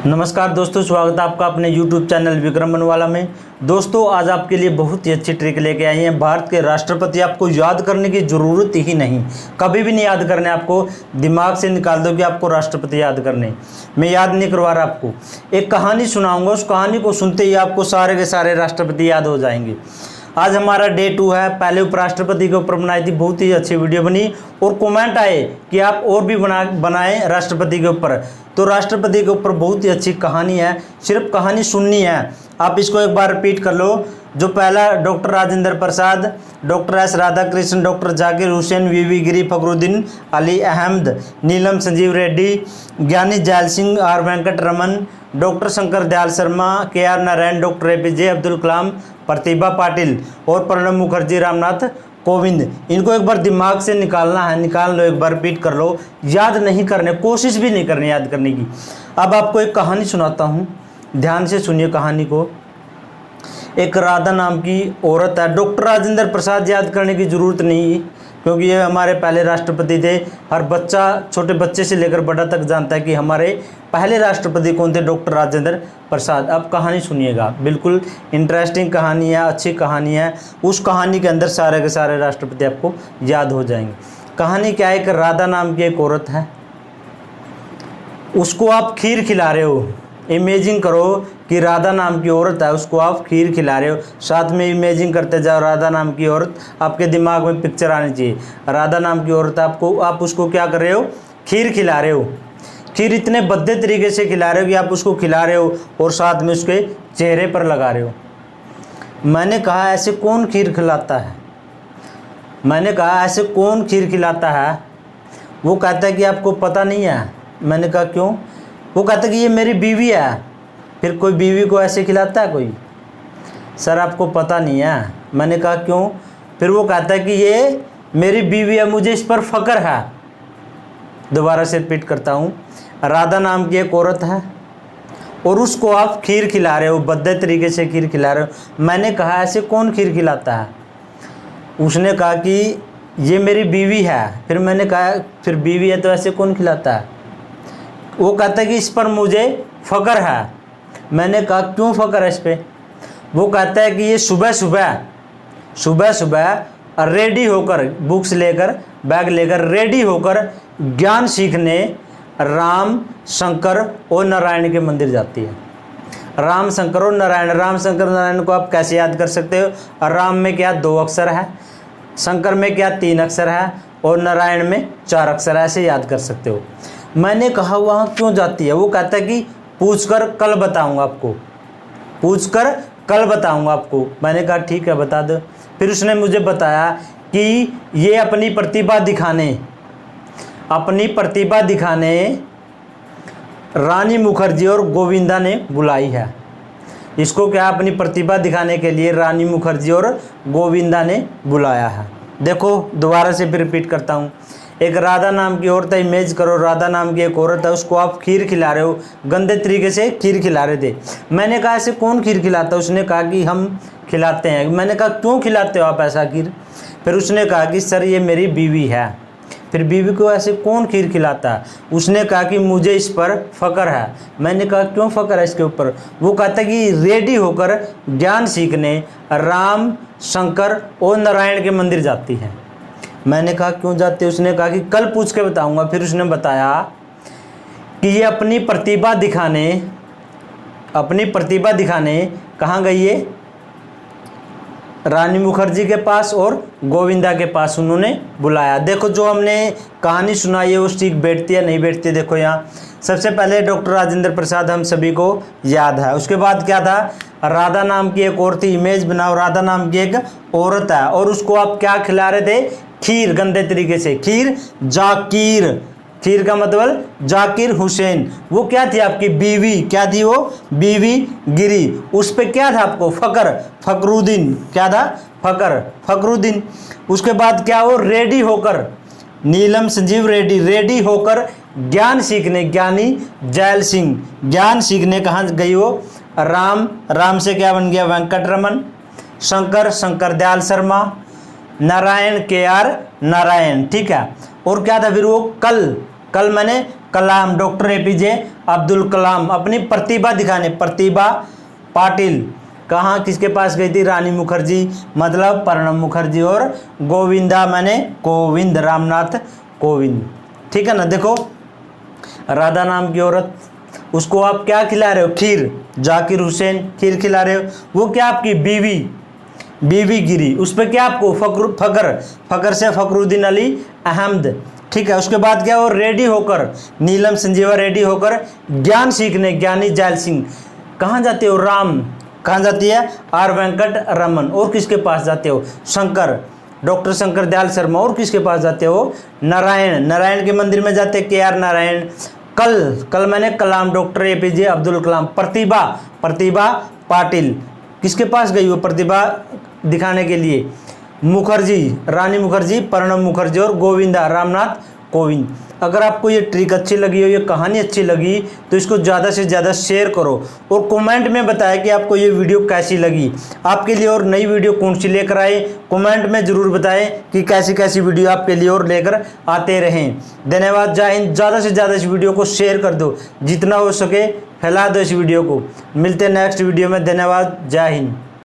नमस्कार दोस्तों, स्वागत है आपका अपने YouTube चैनल विक्रम बनवाला में। दोस्तों, आज आपके लिए बहुत ही अच्छी ट्रिक लेके आई हैं। भारत के राष्ट्रपति आपको याद करने की ज़रूरत ही नहीं, कभी भी नहीं याद करने, आपको दिमाग से निकाल दो कि आपको राष्ट्रपति याद करने। मैं याद नहीं करवा रहा आपको, एक कहानी सुनाऊंगा, उस कहानी को सुनते ही आपको सारे के सारे राष्ट्रपति याद हो जाएंगे। आज हमारा डे 2 है। पहले उपराष्ट्रपति के ऊपर बनाई थी, बहुत ही अच्छी वीडियो बनी और कमेंट आए कि आप और भी बनाएं राष्ट्रपति के ऊपर। तो राष्ट्रपति के ऊपर बहुत ही अच्छी कहानी है, सिर्फ कहानी सुननी है। आप इसको एक बार रिपीट कर लो। जो पहला, doctor Rajendra Prasad, doctor S Radhakrishna, doctor Zakir Hussain, V V Giri, Fakhruddin Ali Ahmed, Neelam Sanjiva Reddy, Giani Zail Singh, R Venkataraman, doctor Shankar Dayal Sharma, KR Narayan, doctor APJ Abdul Kalam, Pratibha Patil और प्रणब मुखर्जी रामनाथ कोविंद। इनको एक बार दिमाग से निकालना है, निकाल लो, एक बार रिपीट कर लो। याद नहीं करने, कोशिश भी नहीं करनी याद करने की। अब आपको एक कहानी सुनाता हूँ, ध्यान से सुनिए कहानी को। एक राधा नाम की औरत है। डॉक्टर राजेंद्र प्रसाद याद करने की ज़रूरत नहीं, क्योंकि ये हमारे पहले राष्ट्रपति थे। हर बच्चा, छोटे बच्चे से लेकर बड़ा तक जानता है कि हमारे पहले राष्ट्रपति कौन थे, डॉक्टर राजेंद्र प्रसाद। अब कहानी सुनिएगा, बिल्कुल इंटरेस्टिंग कहानी है, अच्छी कहानी है। उस कहानी के अंदर सारे के सारे राष्ट्रपति आपको याद हो जाएंगे। कहानी क्या है कि राधा नाम की एक औरत है, उसको आप खीर खिला रहे हो। इमेजिन करो कि राधा नाम की औरत है, उसको आप खीर खिला रहे हो। साथ में इमेजिन करते जाओ, राधा नाम की औरत, आपके दिमाग में पिक्चर आनी चाहिए। राधा नाम की औरत, आप उसको क्या कर रहे हो, खीर खिला रहे हो। खीर इतने भद्दे तरीके से खिला रहे हो कि आप उसको खिला रहे हो और साथ में उसके चेहरे पर लगा रहे हो। मैंने कहा ऐसे कौन खीर खिलाता है, मैंने कहा ऐसे कौन खीर खिलाता है। वो कहता है कि आपको पता नहीं है। मैंने कहा क्यों। वो कहता है कि ये मेरी बीवी है। फिर कोई बीवी को ऐसे खिलाता है कोई? सर आपको पता नहीं है। मैंने कहा क्यों। फिर वो कहता है कि ये मेरी बीवी है, मुझे इस पर फ़ख्र है। दोबारा से रिपीट करता हूँ, राधा नाम की एक औरत है और उसको आप खीर खिला रहे हो, भद्दे तरीके से खीर खिला रहे हो। मैंने कहा ऐसे कौन खीर खिलाता है। उसने कहा कि ये मेरी बीवी है। फिर मैंने कहा फिर बीवी है तो ऐसे कौन खिलाता है। वो कहता है कि इस पर मुझे फ़ख्र है। मैंने कहा क्यों फ़ख्र है इस पर। वो कहता है कि ये सुबह सुबह रेडी होकर, बुक्स लेकर, बैग लेकर रेडी होकर ज्ञान सीखने राम, शंकर और नारायण के मंदिर जाती है। राम, शंकर और नारायण। राम, शंकर, नारायण को आप कैसे याद कर सकते हो। राम में क्या 2 अक्षर है, शंकर में क्या 3 अक्षर है और नारायण में 4 अक्षर है, ऐसे याद कर सकते हो। मैंने कहा वहाँ क्यों जाती है। वो कहता है कि पूछकर कल बताऊंगा आपको, पूछकर कल बताऊंगा आपको। मैंने कहा ठीक है, बता दो। फिर उसने मुझे बताया कि ये अपनी प्रतिभा दिखाने रानी मुखर्जी और गोविंदा ने बुलाई है। इसको क्या, अपनी प्रतिभा दिखाने के लिए रानी मुखर्जी और गोविंदा ने बुलाया है। देखो दोबारा से फिर रिपीट करता हूँ। एक राधा नाम की औरत है, इमेज करो, राधा नाम की एक औरत है, उसको आप खीर खिला रहे हो, गंदे तरीके से खीर खिला रहे थे। मैंने कहा ऐसे कौन खीर खिलाता है। उसने कहा कि हम खिलाते हैं। मैंने कहा क्यों खिलाते हो आप ऐसा खीर। फिर उसने कहा कि सर ये मेरी बीवी है। फिर बीवी को ऐसे कौन खीर खिलाता है। उसने कहा कि मुझे इस पर फ़ख्र है। मैंने कहा क्यों फ़ख्र है इसके ऊपर। वो कहता है कि रेडी होकर ज्ञान सीखने राम, शंकर और नारायण के मंदिर जाती है। मैंने कहा क्यों जाते। उसने कहा कि कल पूछ के बताऊंगा। फिर उसने बताया कि ये अपनी प्रतिभा दिखाने कहाँ गई है, रानी मुखर्जी के पास और गोविंदा के पास उन्होंने बुलाया। देखो जो हमने कहानी सुनाई है वो ठीक बैठती है नहीं बैठती। देखो यहाँ सबसे पहले डॉक्टर राजेंद्र प्रसाद हम सभी को याद है। उसके बाद क्या था, राधा नाम की एक औरत थी। इमेज बनाओ, राधा नाम की एक औरत है और उसको आप क्या खिला रहे थे, खीर, गंदे तरीके से खीर। जाकिर, खीर का मतलब जाकिर हुसैन, वो क्या थी आपकी बीवी। क्या थी वो, बीवी गिरी। उस पे क्या था आपको, फ़ख्र, फखरुद्दीन। क्या था, फ़ख्र, फखरुद्दीन। उसके बाद क्या, वो रेडी होकर, नीलम संजीव रेड्डी, रेडी होकर ज्ञान सीखने, ज्ञानी जैल सिंह, ज्ञान सीखने कहाँ गई वो, राम, राम से क्या बन गया, वेंकट रमन। शंकर, शंकर दयाल शर्मा। नारायण, KR नारायण। ठीक है। और क्या था फिर वो, कल, कल मैंने कलाम, डॉक्टर एपीजे अब्दुल कलाम अपनी प्रतिभा दिखाने, प्रतिभा पाटिल कहाँ किसके पास गई थी? रानी मुखर्जी मतलब प्रणब मुखर्जी, और गोविंदा मैंने कोविंद, रामनाथ कोविंद। ठीक है ना। देखो राधा नाम की औरत, उसको आप क्या खिला रहे हो? खीर। जाकिर हुसैन खीर खिला रहे हो, वो क्या आपकी बीवी गिरी, उस पर क्या आपको फकर से फखरुद्दीन अली अहमद। ठीक है। उसके बाद क्या, वो रेडी होकर, नीलम संजीवा रेडी होकर ज्ञान सीखने, ज्ञानी जैल सिंह कहाँ जाते हो? राम कहाँ जाती है? आर वेंकट रमन। और किसके पास जाते हो? शंकर, डॉक्टर शंकर दयाल शर्मा। और किसके पास जाते हो? नारायण के मंदिर में जाते के आर नारायण। कल मैंने कलाम, डॉक्टर एपीजे अब्दुल कलाम। प्रतिभा पाटिल किसके पास गई? वो प्रतिभा दिखाने के लिए मुखर्जी, रानी मुखर्जी, प्रणब मुखर्जी, और गोविंदा, रामनाथ कोविंद। अगर आपको ये ट्रिक अच्छी लगी हो, ये कहानी अच्छी लगी, तो इसको ज़्यादा से ज़्यादा शेयर करो और कमेंट में बताएं कि आपको ये वीडियो कैसी लगी। आपके लिए और नई वीडियो कौन सी लेकर आए, कमेंट में ज़रूर बताएं कि कैसी वीडियो आपके लिए और लेकर आते रहें। धन्यवाद, जय हिंद। ज़्यादा से ज़्यादा इस वीडियो को शेयर कर दो, जितना हो सके फैला दो इस वीडियो को। मिलते हैं नेक्स्ट वीडियो में। धन्यवाद, जय हिंद।